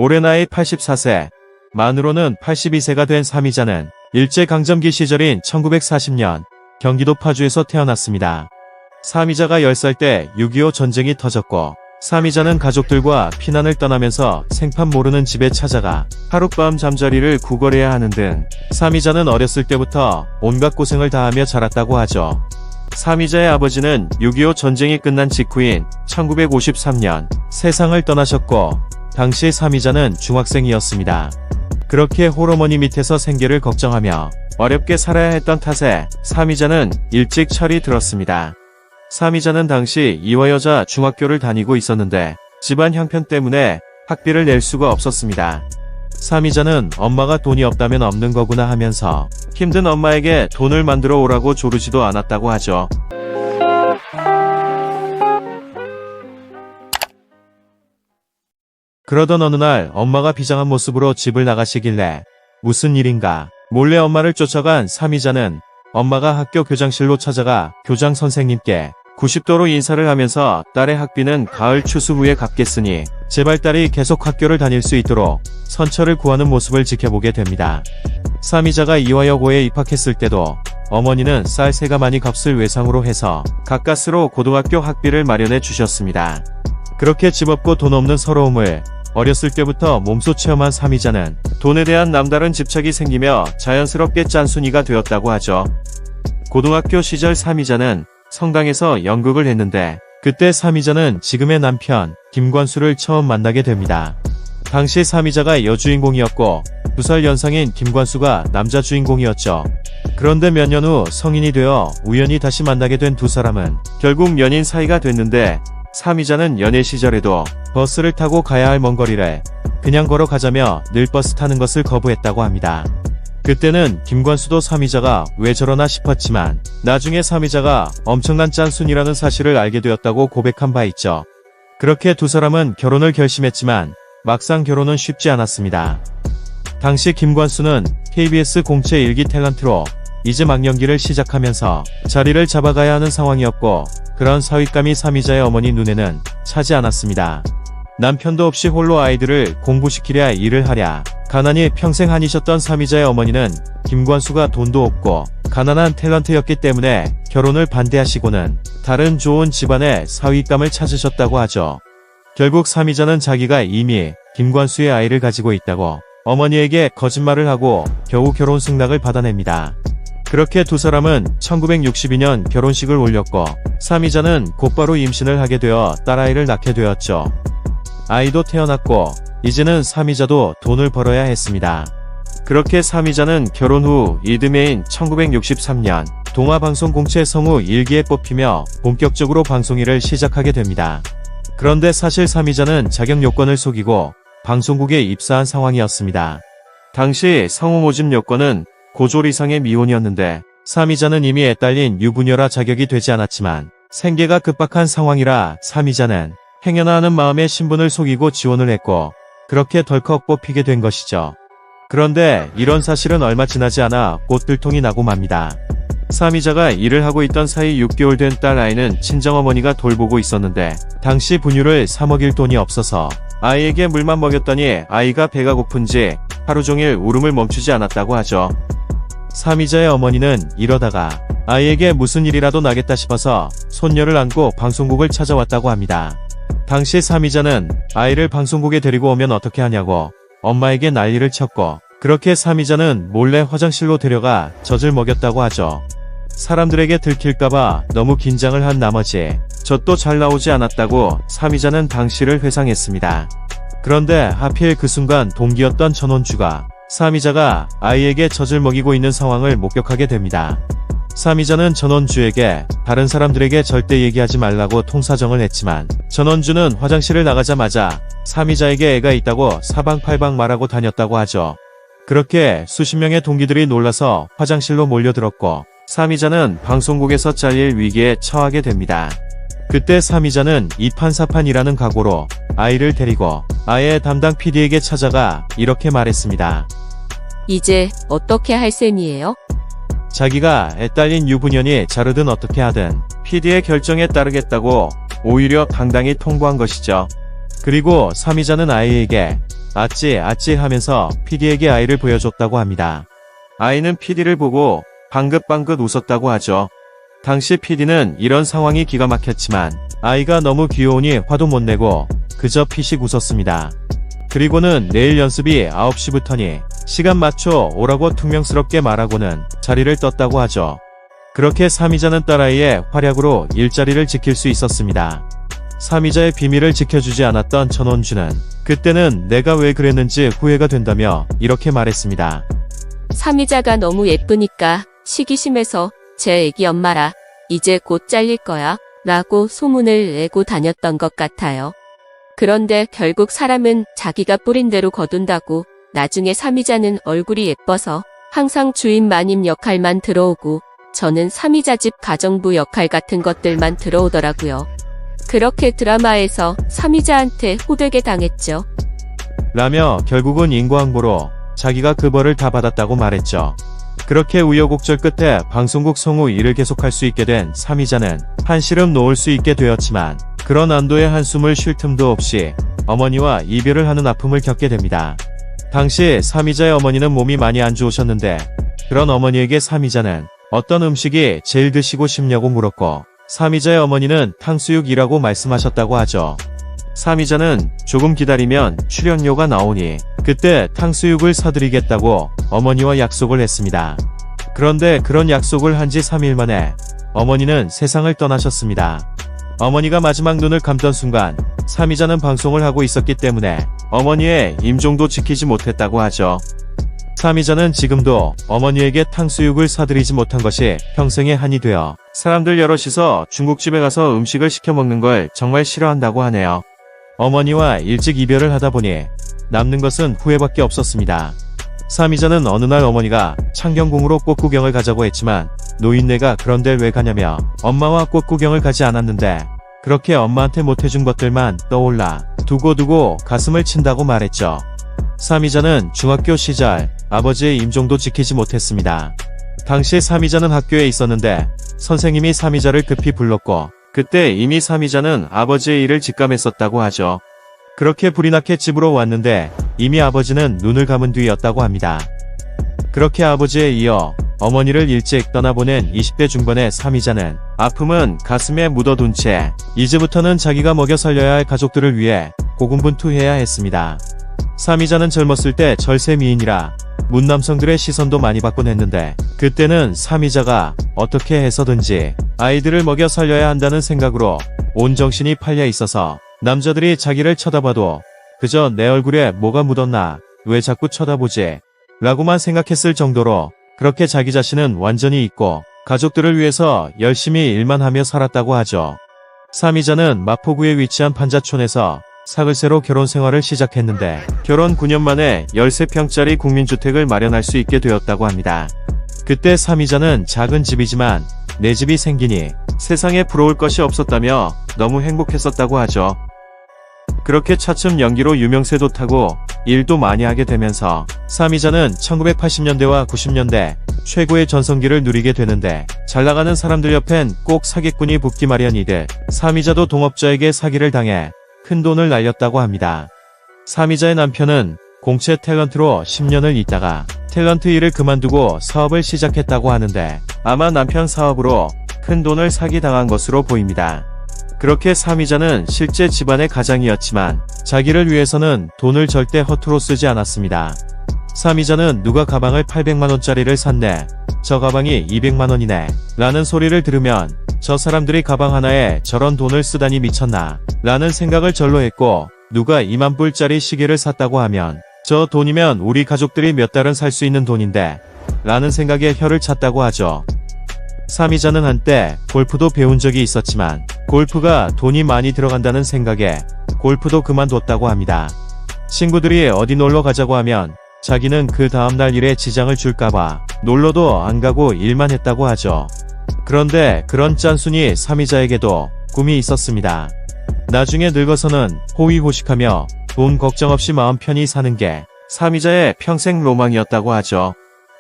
올해 나이 84세, 만으로는 82세가 된 사미자는 일제강점기 시절인 1940년 경기도 파주에서 태어났습니다. 사미자가 10살 때 6.25 전쟁이 터졌고 사미자는 가족들과 피난을 떠나면서 생판 모르는 집에 찾아가 하룻밤 잠자리를 구걸해야 하는 등 사미자는 어렸을 때부터 온갖 고생을 다하며 자랐다고 하죠. 사미자의 아버지는 6.25 전쟁이 끝난 직후인 1953년 세상을 떠나셨고 당시 사미자는 중학생이었습니다. 그렇게 홀어머니 밑에서 생계를 걱정하며 어렵게 살아야 했던 탓에 사미자는 일찍 철이 들었습니다. 사미자는 당시 이화여자 중학교를 다니고 있었는데 집안 형편 때문에 학비를 낼 수가 없었습니다. 사미자는 엄마가 돈이 없다면 없는 거구나 하면서 힘든 엄마에게 돈을 만들어 오라고 조르지도 않았다고 하죠. 그러던 어느 날 엄마가 비장한 모습으로 집을 나가시길래 무슨 일인가 몰래 엄마를 쫓아간 사미자는 엄마가 학교 교장실로 찾아가 교장 선생님께 90도로 인사를 하면서 딸의 학비는 가을 추수 후에 갚겠으니 제발 딸이 계속 학교를 다닐 수 있도록 선처를 구하는 모습을 지켜보게 됩니다. 사미자가 이화여고에 입학했을 때도 어머니는 쌀 3가마니 값을 외상으로 해서 가까스로 고등학교 학비를 마련해 주셨습니다. 그렇게 집 없고 돈 없는 서러움을 어렸을 때부터 몸소 체험한 사미자는 돈에 대한 남다른 집착이 생기며 자연스럽게 짠순이가 되었다고 하죠. 고등학교 시절 사미자는 성당에서 연극을 했는데 그때 사미자는 지금의 남편 김관수를 처음 만나게 됩니다. 당시 사미자가 여주인공이었고 2살 연상인 김관수가 남자 주인공이었죠. 그런데 몇 년 후 성인이 되어 우연히 다시 만나게 된 두 사람은 결국 연인 사이가 됐는데 사미자는 연애 시절에도 버스를 타고 가야 할 먼 거리를 그냥 걸어가자며 늘 버스 타는 것을 거부했다고 합니다. 그때는 김관수도 사미자가 왜 저러나 싶었지만 나중에 사미자가 엄청난 짠순이라는 사실을 알게 되었다고 고백한 바 있죠. 그렇게 두 사람은 결혼을 결심했지만 막상 결혼은 쉽지 않았습니다. 당시 김관수는 KBS 공채 1기 탤런트로 이제 막 연기를 시작하면서 자리를 잡아가야 하는 상황이었고 그런 사윗감이 사미자의 어머니 눈에는 차지 않았습니다. 남편도 없이 홀로 아이들을 공부시키랴 일을 하랴 가난이 평생 한이셨던 사미자의 어머니는 김관수가 돈도 없고 가난한 탤런트였기 때문에 결혼을 반대하시고는 다른 좋은 집안의 사윗감을 찾으셨다고 하죠. 결국 사미자는 자기가 이미 김관수의 아이를 가지고 있다고 어머니에게 거짓말을 하고 겨우 결혼 승낙을 받아냅니다. 그렇게 두 사람은 1962년 결혼식을 올렸고 사미자는 곧바로 임신을 하게 되어 딸아이를 낳게 되었죠. 아이도 태어났고 이제는 사미자도 돈을 벌어야 했습니다. 그렇게 사미자는 결혼 후 이듬해인 1963년 동아방송 공채 성우 1기에 뽑히며 본격적으로 방송 일을 시작하게 됩니다. 그런데 사실 사미자는 자격 요건을 속이고 방송국에 입사한 상황이었습니다. 당시 성우 모집 요건은 고졸 이상의 미혼이었는데 사미자는 이미 애딸린 유부녀라 자격이 되지 않았지만 생계가 급박한 상황이라 사미자는 행여나 하는 마음에 신분을 속이고 지원을 했고 그렇게 덜컥 뽑히게 된 것이죠. 그런데 이런 사실은 얼마 지나지 않아 꽃들통이 나고 맙니다. 사미자가 일을 하고 있던 사이 6개월 된 딸 아이는 친정어머니가 돌보고 있었는데 당시 분유를 사 먹일 돈이 없어서 아이에게 물만 먹였더니 아이가 배가 고픈지 하루 종일 울음을 멈추지 않았다고 하죠. 사미자의 어머니는 이러다가 아이에게 무슨 일이라도 나겠다 싶어서 손녀를 안고 방송국을 찾아왔다고 합니다. 당시 사미자는 아이를 방송국에 데리고 오면 어떻게 하냐고 엄마에게 난리를 쳤고 그렇게 사미자는 몰래 화장실로 데려가 젖을 먹였다고 하죠. 사람들에게 들킬까봐 너무 긴장을 한 나머지 젖도 잘 나오지 않았다고 사미자는 당시를 회상했습니다. 그런데 하필 그 순간 동기였던 전원주가 사미자가 아이에게 젖을 먹이고 있는 상황을 목격하게 됩니다. 사미자는 전원주에게 다른 사람들에게 절대 얘기하지 말라고 통사정을 했지만 전원주는 화장실을 나가자마자 사미자에게 애가 있다고 사방팔방 말하고 다녔다고 하죠. 그렇게 수십 명의 동기들이 놀라서 화장실로 몰려들었고 사미자는 방송국에서 잘릴 위기에 처하게 됩니다. 그때 사미자는 이판사판이라는 각오로 아이를 데리고 아예 담당 PD에게 찾아가 이렇게 말했습니다. 이제 어떻게 할 셈이에요? 자기가 애딸린 유부녀니 자르든 어떻게 하든 PD의 결정에 따르겠다고 오히려 당당히 통보한 것이죠. 그리고 사미자는 아이에게 아찌 아찌 하면서 PD에게 아이를 보여줬다고 합니다. 아이는 PD를 보고 방긋방긋 웃었다고 하죠. 당시 PD는 이런 상황이 기가 막혔지만 아이가 너무 귀여우니 화도 못 내고 그저 피식 웃었습니다. 그리고는 내일 연습이 9시부터니 시간 맞춰 오라고 퉁명스럽게 말하고는 자리를 떴다고 하죠. 그렇게 삼이자는 딸아이의 활약으로 일자리를 지킬 수 있었습니다. 삼이자의 비밀을 지켜주지 않았던 전원주는 그때는 내가 왜 그랬는지 후회가 된다며 이렇게 말했습니다. 삼이자가 너무 예쁘니까 시기심해서 제 애기 엄마라 이제 곧 잘릴 거야 라고 소문을 내고 다녔던 것 같아요. 그런데 결국 사람은 자기가 뿌린 대로 거둔다고 나중에 삼이자는 얼굴이 예뻐서 항상 주인 마님 역할만 들어오고 저는 삼이자 집 가정부 역할 같은 것들만 들어오더라고요. 그렇게 드라마에서 삼이자한테 호되게 당했죠. 라며 결국은 인과응보로 자기가 그 벌을 다 받았다고 말했죠. 그렇게 우여곡절 끝에 방송국 성우 일을 계속할 수 있게 된 삼이자는 한시름 놓을 수 있게 되었지만 그런 안도의 한숨을 쉴 틈도 없이 어머니와 이별을 하는 아픔을 겪게 됩니다. 당시 삼이자의 어머니는 몸이 많이 안 좋으셨는데 그런 어머니에게 삼이자는 어떤 음식이 제일 드시고 싶냐고 물었고 삼이자의 어머니는 탕수육이라고 말씀하셨다고 하죠. 삼이자는 조금 기다리면 출연료가 나오니 그때 탕수육을 사드리겠다고 어머니와 약속을 했습니다. 그런데 그런 약속을 한 지 3일 만에 어머니는 세상을 떠나셨습니다. 어머니가 마지막 눈을 감던 순간 삼이자는 방송을 하고 있었기 때문에 어머니의 임종도 지키지 못했다고 하죠. 삼이자는 지금도 어머니에게 탕수육을 사드리지 못한 것이 평생의 한이 되어 사람들 여럿이서 중국집에 가서 음식을 시켜 먹는 걸 정말 싫어한다고 하네요. 어머니와 일찍 이별을 하다 보니 남는 것은 후회밖에 없었습니다. 삼이자는 어느 날 어머니가 창경궁으로 꽃구경을 가자고 했지만 노인네가 그런데 왜 가냐며 엄마와 꽃구경을 가지 않았는데 그렇게 엄마한테 못해준 것들만 떠올라 두고두고 가슴을 친다고 말했죠. 삼이자는 중학교 시절 아버지의 임종도 지키지 못했습니다. 당시 삼이자는 학교에 있었는데 선생님이 삼이자를 급히 불렀고 그때 이미 삼이자는 아버지의 일을 직감했었다고 하죠. 그렇게 불이 나게 집으로 왔는데 이미 아버지는 눈을 감은 뒤였다고 합니다. 그렇게 아버지에 이어 어머니를 일찍 떠나보낸 20대 중반의 삼이자는 아픔은 가슴에 묻어둔 채 이제부터는 자기가 먹여 살려야 할 가족들을 위해 고군분투해야 했습니다. 삼이자는 젊었을 때 절세 미인이라 문남성들의 시선도 많이 받곤 했는데 그때는 삼이자가 어떻게 해서든지 아이들을 먹여 살려야 한다는 생각으로 온 정신이 팔려 있어서 남자들이 자기를 쳐다봐도 그저 내 얼굴에 뭐가 묻었나 왜 자꾸 쳐다보지 라고만 생각했을 정도로 그렇게 자기 자신은 완전히 잊고 가족들을 위해서 열심히 일만 하며 살았다고 하죠. 삼이자는 마포구에 위치한 판자촌에서 사글세로 결혼 생활을 시작했는데 결혼 9년 만에 13평짜리 국민주택을 마련할 수 있게 되었다고 합니다. 그때 삼이자는 작은 집이지만 내 집이 생기니 세상에 부러울 것이 없었다며 너무 행복했었다고 하죠. 그렇게 차츰 연기로 유명세도 타고 일도 많이 하게 되면서 삼이자는 1980년대와 90년대 최고의 전성기를 누리게 되는데 잘나가는 사람들 옆엔 꼭 사기꾼이 붙기 마련이듯 삼이자도 동업자에게 사기를 당해 큰돈을 날렸다고 합니다. 삼이자의 남편은 공채 탤런트로 10년을 있다가 탤런트 일을 그만두고 사업을 시작했다고 하는데 아마 남편 사업으로 큰돈을 사기당한 것으로 보입니다. 그렇게 삼이자는 실제 집안의 가장이었지만 자기를 위해서는 돈을 절대 허투루 쓰지 않았습니다. 삼이자는 누가 가방을 800만원짜리를 샀네, 저 가방이 200만원이네 라는 소리를 들으면 저 사람들이 가방 하나에 저런 돈을 쓰다니 미쳤나 라는 생각을 절로 했고 누가 2만불짜리 시계를 샀다고 하면 저 돈이면 우리 가족들이 몇 달은 살 수 있는 돈인데 라는 생각에 혀를 찼다고 하죠. 삼이자는 한때 골프도 배운 적이 있었지만 골프가 돈이 많이 들어간다는 생각에 골프도 그만뒀다고 합니다. 친구들이 어디 놀러 가자고 하면 자기는 그 다음날 일에 지장을 줄까봐 놀러도 안 가고 일만 했다고 하죠. 그런데 그런 짠순이 삼이자에게도 꿈이 있었습니다. 나중에 늙어서는 호의호식하며 돈 걱정 없이 마음 편히 사는 게 삼이자의 평생 로망이었다고 하죠.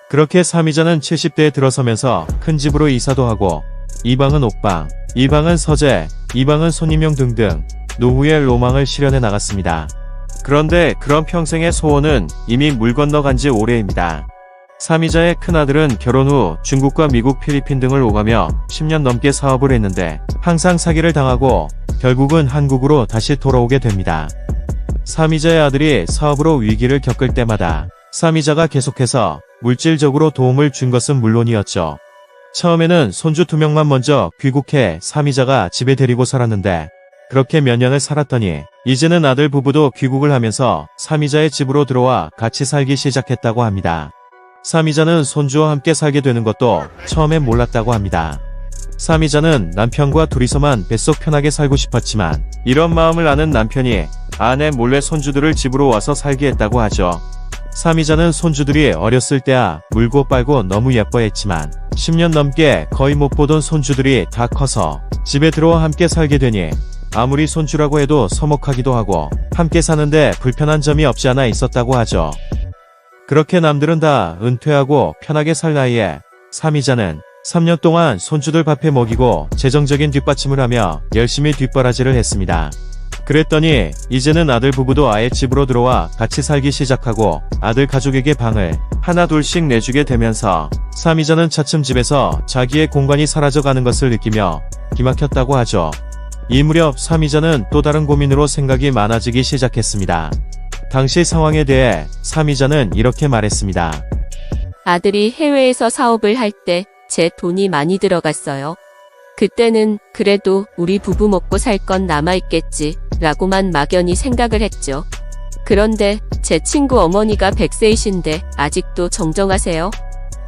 그렇게 삼이자는 70대에 들어서면서 큰 집으로 이사도 하고 이 방은 옥방, 이 방은 서재, 이 방은 손님용 등등 노후의 로망을 실현해 나갔습니다. 그런데 그런 평생의 소원은 이미 물 건너간 지 오래입니다. 사미자의 큰아들은 결혼 후 중국과 미국, 필리핀 등을 오가며 10년 넘게 사업을 했는데 항상 사기를 당하고 결국은 한국으로 다시 돌아오게 됩니다. 사미자의 아들이 사업으로 위기를 겪을 때마다 사미자가 계속해서 물질적으로 도움을 준 것은 물론이었죠. 처음에는 손주 2명만 먼저 귀국해 사미자가 집에 데리고 살았는데 그렇게 몇 년을 살았더니 이제는 아들 부부도 귀국을 하면서 사미자의 집으로 들어와 같이 살기 시작했다고 합니다. 사미자는 손주와 함께 살게 되는 것도 처음엔 몰랐다고 합니다. 사미자는 남편과 둘이서만 뱃속 편하게 살고 싶었지만 이런 마음을 아는 남편이 아내 몰래 손주들을 집으로 와서 살게 했다고 하죠. 사미자는 손주들이 어렸을 때야 물고 빨고 너무 예뻐했지만 10년 넘게 거의 못 보던 손주들이 다 커서 집에 들어와 함께 살게 되니 아무리 손주라고 해도 서먹하기도 하고 함께 사는데 불편한 점이 없지 않아 있었다고 하죠. 그렇게 남들은 다 은퇴하고 편하게 살 나이에 사미자는 3년 동안 손주들 밥해 먹이고 재정적인 뒷받침을 하며 열심히 뒷바라지를 했습니다. 그랬더니 이제는 아들 부부도 아예 집으로 들어와 같이 살기 시작하고 아들 가족에게 방을 하나 둘씩 내주게 되면서 사미자는 차츰 집에서 자기의 공간이 사라져가는 것을 느끼며 기막혔다고 하죠. 이 무렵 사미자는 또 다른 고민으로 생각이 많아지기 시작했습니다. 당시 상황에 대해 사미자는 이렇게 말했습니다. 아들이 해외에서 사업을 할 때 제 돈이 많이 들어갔어요. 그때는 그래도 우리 부부 먹고 살 건 남아있겠지 라고만 막연히 생각을 했죠. 그런데 제 친구 어머니가 100세이신데 아직도 정정하세요?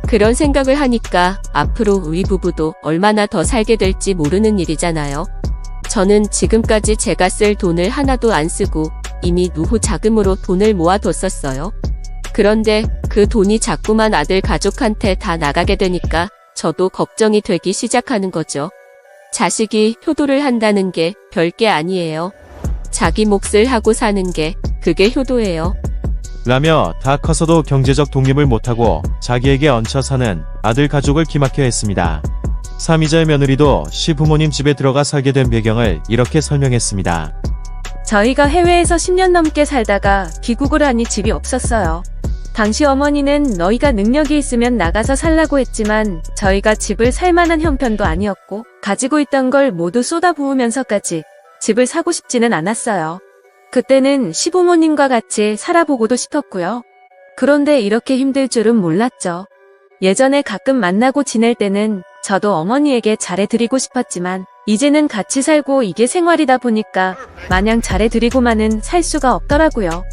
그런 생각을 하니까 앞으로 우리 부부도 얼마나 더 살게 될지 모르는 일이잖아요. 저는 지금까지 제가 쓸 돈을 하나도 안 쓰고 이미 노후 자금으로 돈을 모아뒀었어요. 그런데 그 돈이 자꾸만 아들 가족한테 다 나가게 되니까 저도 걱정이 되기 시작하는 거죠. 자식이 효도를 한다는 게 별게 아니에요. 자기 몫을 하고 사는 게 그게 효도예요. 라며 다 커서도 경제적 독립을 못하고 자기에게 얹혀 사는 아들 가족을 기막혀 했습니다. 사미자의 며느리도 시부모님 집에 들어가 살게 된 배경을 이렇게 설명했습니다. 저희가 해외에서 10년 넘게 살다가 귀국을 하니 집이 없었어요. 당시 어머니는 너희가 능력이 있으면 나가서 살라고 했지만 저희가 집을 살 만한 형편도 아니었고 가지고 있던 걸 모두 쏟아부으면서까지 집을 사고 싶지는 않았어요. 그때는 시부모님과 같이 살아보고도 싶었고요. 그런데 이렇게 힘들 줄은 몰랐죠. 예전에 가끔 만나고 지낼 때는 저도 어머니에게 잘해드리고 싶었지만 이제는 같이 살고 이게 생활이다 보니까 마냥 잘해드리고만은 살 수가 없더라고요.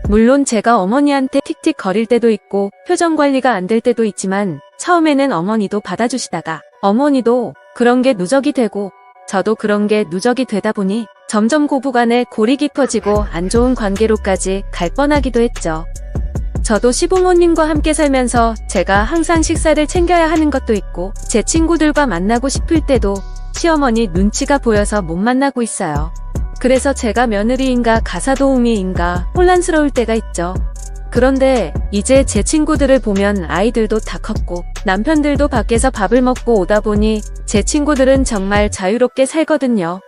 물론 제가 어머니한테 틱틱 거릴 때도 있고 표정 관리가 안 될 때도 있지만 처음에는 어머니도 받아주시다가 어머니도 그런 게 누적이 되고 저도 그런 게 누적이 되다 보니 점점 고부간에 골이 깊어지고 안 좋은 관계로까지 갈 뻔하기도 했죠. 저도 시부모님과 함께 살면서 제가 항상 식사를 챙겨야 하는 것도 있고 제 친구들과 만나고 싶을 때도 시어머니 눈치가 보여서 못 만나고 있어요. 그래서 제가 며느리인가 가사도우미인가 혼란스러울 때가 있죠. 그런데 이제 제 친구들을 보면 아이들도 다 컸고 남편들도 밖에서 밥을 먹고 오다 보니 제 친구들은 정말 자유롭게 살거든요.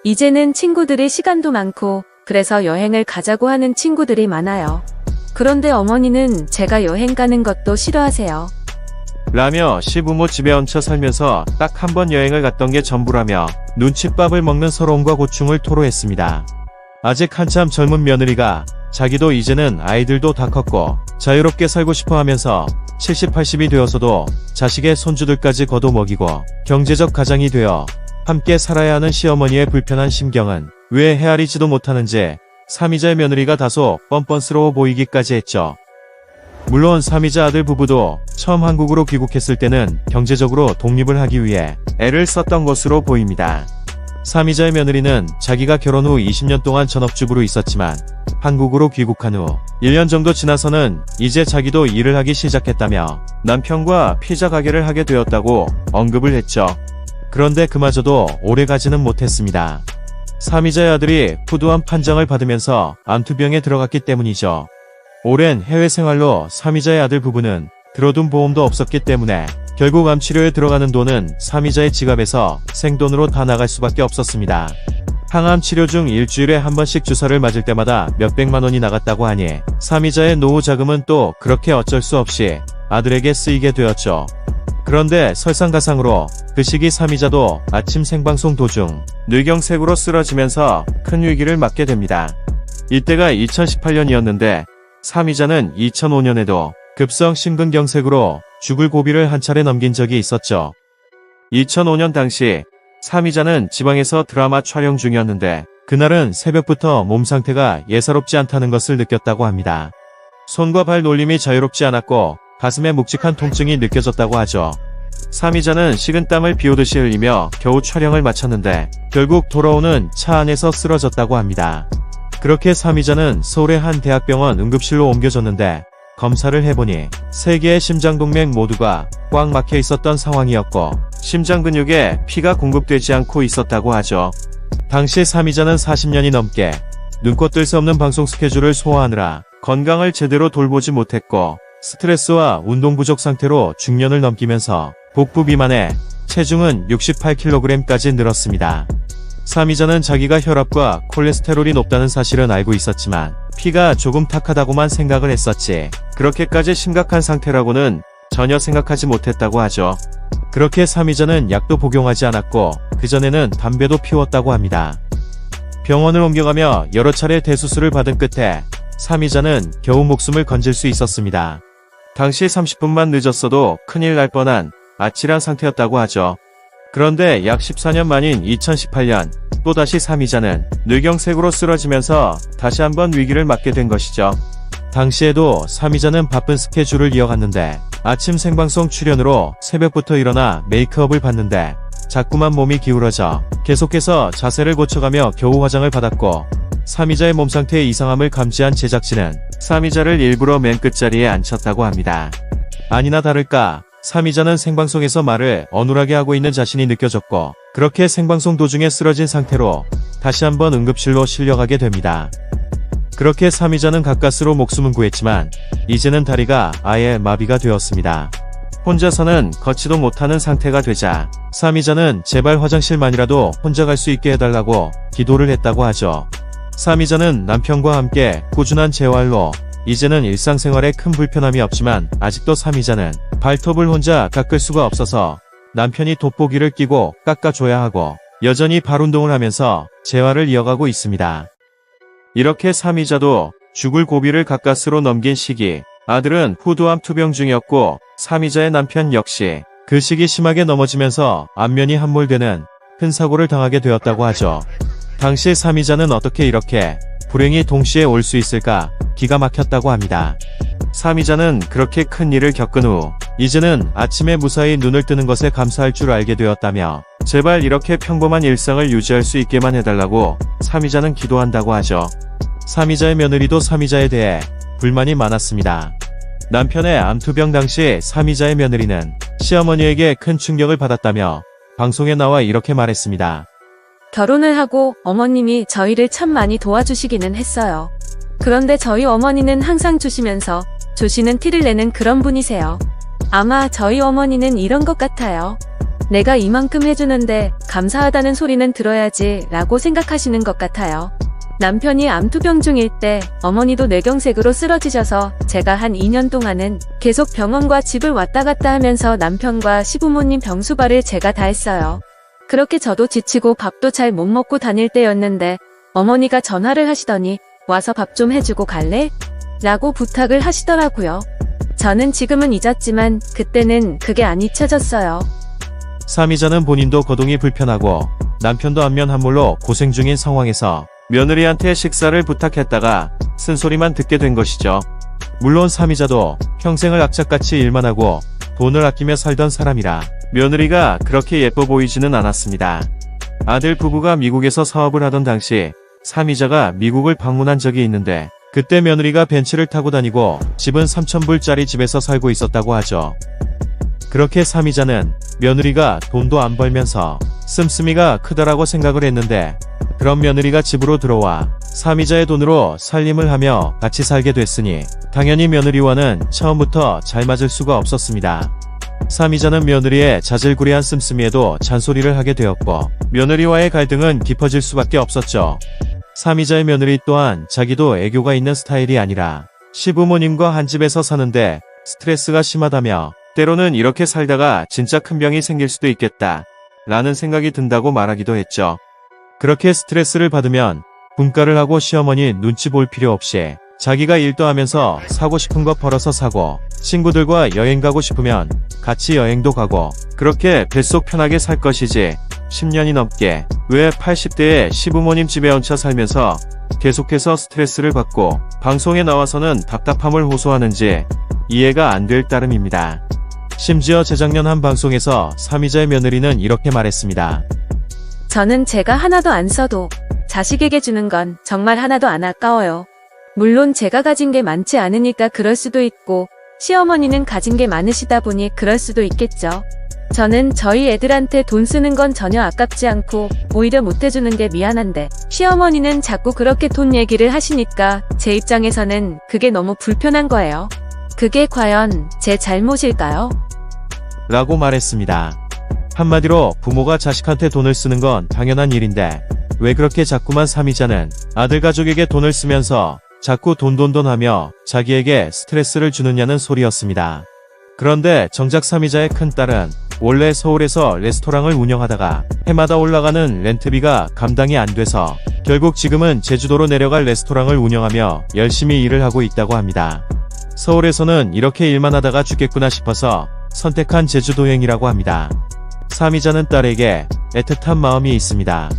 이제는 친구들이 시간도 많고 그래서 여행을 가자고 하는 친구들이 많아요. 그런데 어머니는 제가 여행 가는 것도 싫어하세요. 라며 시부모 집에 얹혀 살면서 딱 한 번 여행을 갔던 게 전부라며 눈칫밥을 먹는 서러움과 고충을 토로했습니다. 아직 한참 젊은 며느리가 자기도 이제는 아이들도 다 컸고 자유롭게 살고 싶어 하면서 70, 80이 되어서도 자식의 손주들까지 거둬먹이고 경제적 가장이 되어 함께 살아야 하는 시어머니의 불편한 심경은 왜 헤아리지도 못하는지 사미자의 며느리가 다소 뻔뻔스러워 보이기까지 했죠. 물론 사미자 아들 부부도 처음 한국으로 귀국했을 때는 경제적으로 독립을 하기 위해 애를 썼던 것으로 보입니다. 사미자의 며느리는 자기가 결혼 후 20년 동안 전업주부로 있었지만 한국으로 귀국한 후 1년 정도 지나서는 이제 자기도 일을 하기 시작했다며 남편과 피자 가게를 하게 되었다고 언급을 했죠. 그런데 그마저도 오래가지는 못했습니다. 사미자의 아들이 푸드암 판정을 받으면서 암투병에 들어갔기 때문이죠. 오랜 해외 생활로 사미자의 아들 부부는 들어둔 보험도 없었기 때문에 결국 암치료에 들어가는 돈은 사미자의 지갑에서 생돈으로 다 나갈 수밖에 없었습니다. 항암 치료 중 일주일에 한 번씩 주사를 맞을 때마다 몇백만 원이 나갔다고 하니 사미자의 노후 자금은 또 그렇게 어쩔 수 없이 아들에게 쓰이게 되었죠. 그런데 설상가상으로 그 시기 사미자도 아침 생방송 도중 뇌경색으로 쓰러지면서 큰 위기를 맞게 됩니다. 이때가 2018년이었는데 사미자는 2005년에도 급성 심근경색으로 죽을 고비를 한 차례 넘긴 적이 있었죠. 2005년 당시 사미자는 지방에서 드라마 촬영 중이었는데 그날은 새벽부터 몸 상태가 예사롭지 않다는 것을 느꼈다고 합니다. 손과 발 놀림이 자유롭지 않았고 가슴에 묵직한 통증이 느껴졌다고 하죠. 사미자는 식은땀을 비오듯이 흘리며 겨우 촬영을 마쳤는데 결국 돌아오는 차 안에서 쓰러졌다고 합니다. 그렇게 사미자는 서울의 한 대학병원 응급실로 옮겨졌는데 검사를 해보니 3개의 심장동맥 모두가 꽉 막혀 있었던 상황이었고 심장 근육에 피가 공급되지 않고 있었다고 하죠. 당시 사미자는 40년이 넘게 눈코 뜰 수 없는 방송 스케줄을 소화하느라 건강을 제대로 돌보지 못했고 스트레스와 운동 부족 상태로 중년을 넘기면서 복부 비만에 체중은 68kg까지 늘었습니다. 사미자는 자기가 혈압과 콜레스테롤이 높다는 사실은 알고 있었지만 피가 조금 탁하다고만 생각을 했었지 그렇게까지 심각한 상태라고는 전혀 생각하지 못했다고 하죠. 그렇게 사미자는 약도 복용하지 않았고 그전에는 담배도 피웠다고 합니다. 병원을 옮겨가며 여러 차례 대수술을 받은 끝에 사미자는 겨우 목숨을 건질 수 있었습니다. 당시 30분만 늦었어도 큰일 날 뻔한 아찔한 상태였다고 하죠. 그런데 약 14년 만인 2018년 또다시 사미자는 뇌경색으로 쓰러지면서 다시 한번 위기를 맞게 된 것이죠. 당시에도 사미자는 바쁜 스케줄을 이어갔는데 아침 생방송 출연으로 새벽부터 일어나 메이크업을 받는데 자꾸만 몸이 기울어져 계속해서 자세를 고쳐가며 겨우 화장을 받았고 사미자의 몸 상태의 이상함을 감지한 제작진은 사미자를 일부러 맨 끝자리에 앉혔다고 합니다. 아니나 다를까 사미자는 생방송에서 말을 어눌하게 하고 있는 자신이 느껴졌고 그렇게 생방송 도중에 쓰러진 상태로 다시 한번 응급실로 실려가게 됩니다. 그렇게 사미자는 가까스로 목숨은 구했지만 이제는 다리가 아예 마비가 되었습니다. 혼자서는 걷지도 못하는 상태가 되자 사미자는 제발 화장실만이라도 혼자 갈 수 있게 해달라고 기도를 했다고 하죠. 사미자는 남편과 함께 꾸준한 재활로 이제는 일상생활에 큰 불편함이 없지만 아직도 사미자는 발톱을 혼자 깎을 수가 없어서 남편이 돋보기를 끼고 깎아줘야 하고 여전히 발 운동을 하면서 재활을 이어가고 있습니다. 이렇게 사미자도 죽을 고비를 가까스로 넘긴 시기 아들은 후두암 투병 중이었고 사미자의 남편 역시 그 시기 심하게 넘어지면서 안면이 함몰되는 큰 사고를 당하게 되었다고 하죠. 당시 사미자는 어떻게 이렇게 불행이 동시에 올 수 있을까 기가 막혔다고 합니다. 사미자는 그렇게 큰 일을 겪은 후 이제는 아침에 무사히 눈을 뜨는 것에 감사할 줄 알게 되었다며 제발 이렇게 평범한 일상을 유지할 수 있게만 해달라고 사미자는 기도한다고 하죠. 사미자의 며느리도 사미자에 대해 불만이 많았습니다. 남편의 암투병 당시 사미자의 며느리는 시어머니에게 큰 충격을 받았다며 방송에 나와 이렇게 말했습니다. 결혼을 하고 어머님이 저희를 참 많이 도와주시기는 했어요. 그런데 저희 어머니는 항상 주시면서 주시는 티를 내는 그런 분이세요. 아마 저희 어머니는 이런 것 같아요. 내가 이만큼 해주는데 감사하다는 소리는 들어야지 라고 생각하시는 것 같아요. 남편이 암투병 중일 때 어머니도 뇌경색으로 쓰러지셔서 제가 한 2년 동안은 계속 병원과 집을 왔다 갔다 하면서 남편과 시부모님 병수발을 제가 다 했어요. 그렇게 저도 지치고 밥도 잘 못 먹고 다닐 때였는데 어머니가 전화를 하시더니 와서 밥 좀 해주고 갈래? 라고 부탁을 하시더라고요. 저는 지금은 잊었지만 그때는 그게 안 잊혀졌어요. 사미자는 본인도 거동이 불편하고 남편도 안면 함몰로 고생 중인 상황에서 며느리한테 식사를 부탁했다가 쓴소리만 듣게 된 것이죠. 물론 사미자도 평생을 악착같이 일만 하고 돈을 아끼며 살던 사람이라 며느리가 그렇게 예뻐 보이지는 않았습니다. 아들 부부가 미국에서 사업을 하던 당시 사미자가 미국을 방문한 적이 있는데 그때 며느리가 벤츠를 타고 다니고 집은 3,000불짜리 집에서 살고 있었다고 하죠. 그렇게 사미자는 며느리가 돈도 안 벌면서 씀씀이가 크다라고 생각을 했는데 그런 며느리가 집으로 들어와 사미자의 돈으로 살림을 하며 같이 살게 됐으니 당연히 며느리와는 처음부터 잘 맞을 수가 없었습니다. 사미자는 며느리의 자질구레한 씀씀이에도 잔소리를 하게 되었고 며느리와의 갈등은 깊어질 수밖에 없었죠. 사미자의 며느리 또한 자기도 애교가 있는 스타일이 아니라 시부모님과 한 집에서 사는데 스트레스가 심하다며 때로는 이렇게 살다가 진짜 큰 병이 생길 수도 있겠다 라는 생각이 든다고 말하기도 했죠. 그렇게 스트레스를 받으면 분가를 하고 시어머니 눈치 볼 필요 없이 자기가 일도 하면서 사고 싶은 거 벌어서 사고 친구들과 여행 가고 싶으면 같이 여행도 가고 그렇게 뱃속 편하게 살 것이지 10년이 넘게 왜 80대에 시부모님 집에 얹혀 살면서 계속해서 스트레스를 받고 방송에 나와서는 답답함을 호소하는지 이해가 안 될 따름입니다. 심지어 재작년 한 방송에서 사미자의 며느리는 이렇게 말했습니다. 저는 제가 하나도 안 써도 자식에게 주는 건 정말 하나도 안 아까워요. 물론 제가 가진 게 많지 않으니까 그럴 수도 있고 시어머니는 가진 게 많으시다 보니 그럴 수도 있겠죠. 저는 저희 애들한테 돈 쓰는 건 전혀 아깝지 않고 오히려 못해주는 게 미안한데 시어머니는 자꾸 그렇게 돈 얘기를 하시니까 제 입장에서는 그게 너무 불편한 거예요. 그게 과연 제 잘못일까요? 라고 말했습니다. 한마디로 부모가 자식한테 돈을 쓰는 건 당연한 일인데 왜 그렇게 자꾸만 사미자는 아들 가족에게 돈을 쓰면서 자꾸 돈 하며 자기에게 스트레스를 주느냐는 소리였습니다. 그런데 정작 사미자의 큰딸은 원래 서울에서 레스토랑을 운영하다가 해마다 올라가는 렌트비가 감당이 안 돼서 결국 지금은 제주도로 내려갈 레스토랑을 운영하며 열심히 일을 하고 있다고 합니다. 서울에서는 이렇게 일만 하다가 죽겠구나 싶어서 선택한 제주도행이라고 합니다. 사미자는 딸에게 애틋한 마음이 있습니다.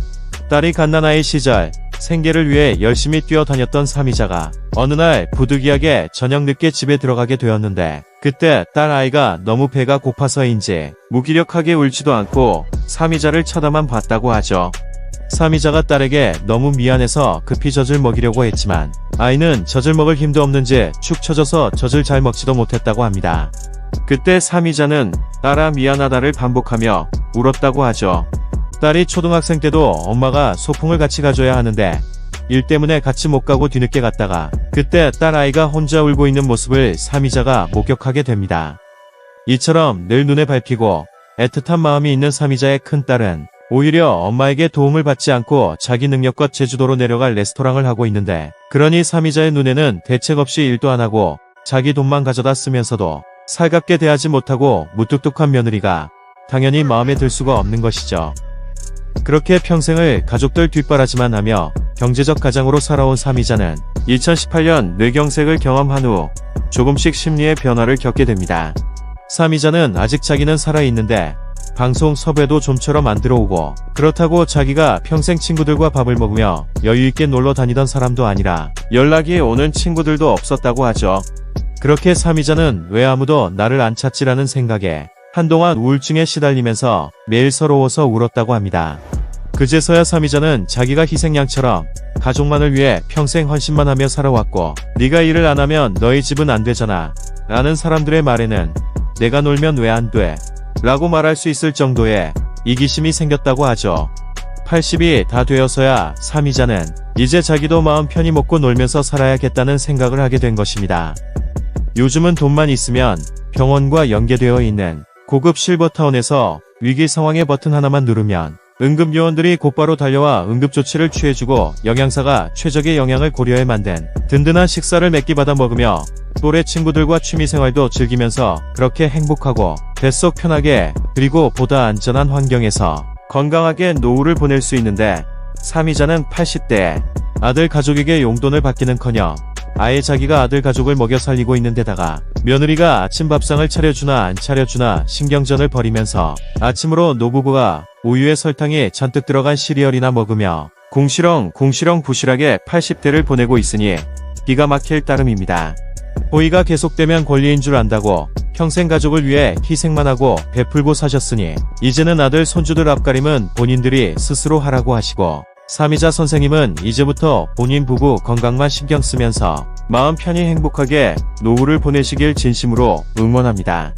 딸이 갓난아이 시절 생계를 위해 열심히 뛰어다녔던 사미자가 어느 날 부득이하게 저녁 늦게 집에 들어가게 되었는데 그때 딸 아이가 너무 배가 고파서인지 무기력하게 울지도 않고 사미자를 쳐다만 봤다고 하죠. 사미자가 딸에게 너무 미안해서 급히 젖을 먹이려고 했지만 아이는 젖을 먹을 힘도 없는지 축 처져서 젖을 잘 먹지도 못했다고 합니다. 그때 사미자는 딸아 미안하다를 반복하며 울었다고 하죠. 딸이 초등학생 때도 엄마가 소풍을 같이 가줘야 하는데 일 때문에 같이 못 가고 뒤늦게 갔다가 그때 딸 아이가 혼자 울고 있는 모습을 사미자가 목격하게 됩니다. 이처럼 늘 눈에 밟히고 애틋한 마음이 있는 사미자의 큰딸은 오히려 엄마에게 도움을 받지 않고 자기 능력껏 제주도로 내려갈 레스토랑을 하고 있는데 그러니 사미자의 눈에는 대책 없이 일도 안 하고 자기 돈만 가져다 쓰면서도 살갑게 대하지 못하고 무뚝뚝한 며느리가 당연히 마음에 들 수가 없는 것이죠. 그렇게 평생을 가족들 뒷바라지만 하며 경제적 가장으로 살아온 사미자는 2018년 뇌경색을 경험한 후 조금씩 심리의 변화를 겪게 됩니다. 사미자는 아직 자기는 살아있는데 방송 섭외도 좀처럼 안 들어오고 그렇다고 자기가 평생 친구들과 밥을 먹으며 여유있게 놀러 다니던 사람도 아니라 연락이 오는 친구들도 없었다고 하죠. 그렇게 사미자는 왜 아무도 나를 안 찾지라는 생각에 한동안 우울증에 시달리면서 매일 서러워서 울었다고 합니다. 그제서야 사미자는 자기가 희생양처럼 가족만을 위해 평생 헌신만 하며 살아왔고 네가 일을 안 하면 너희 집은 안 되잖아 라는 사람들의 말에는 내가 놀면 왜 안 돼? 라고 말할 수 있을 정도의 이기심이 생겼다고 하죠. 80이 다 되어서야 사미자는 이제 자기도 마음 편히 먹고 놀면서 살아야겠다는 생각을 하게 된 것입니다. 요즘은 돈만 있으면 병원과 연계되어 있는 고급 실버타운에서 위기 상황의 버튼 하나만 누르면 응급요원들이 곧바로 달려와 응급조치를 취해주고 영양사가 최적의 영양을 고려해 만든 든든한 식사를 몇 끼 받아 먹으며 또래 친구들과 취미생활도 즐기면서 그렇게 행복하고 뱃속 편하게 그리고 보다 안전한 환경에서 건강하게 노후를 보낼 수 있는데 사미자는 80대에 아들 가족에게 용돈을 받기는커녕 아예 자기가 아들 가족을 먹여 살리고 있는 데다가 며느리가 아침 밥상을 차려주나 안 차려주나 신경전을 벌이면서 아침으로 노부부가 우유에 설탕이 잔뜩 들어간 시리얼이나 먹으며 궁시렁 부실하게 80대를 보내고 있으니 기가 막힐 따름입니다. 호의가 계속되면 권리인 줄 안다고 평생 가족을 위해 희생만 하고 베풀고 사셨으니 이제는 아들 손주들 앞가림은 본인들이 스스로 하라고 하시고 사미자 선생님은 이제부터 본인 부부 건강만 신경 쓰면서 마음 편히 행복하게 노후를 보내시길 진심으로 응원합니다.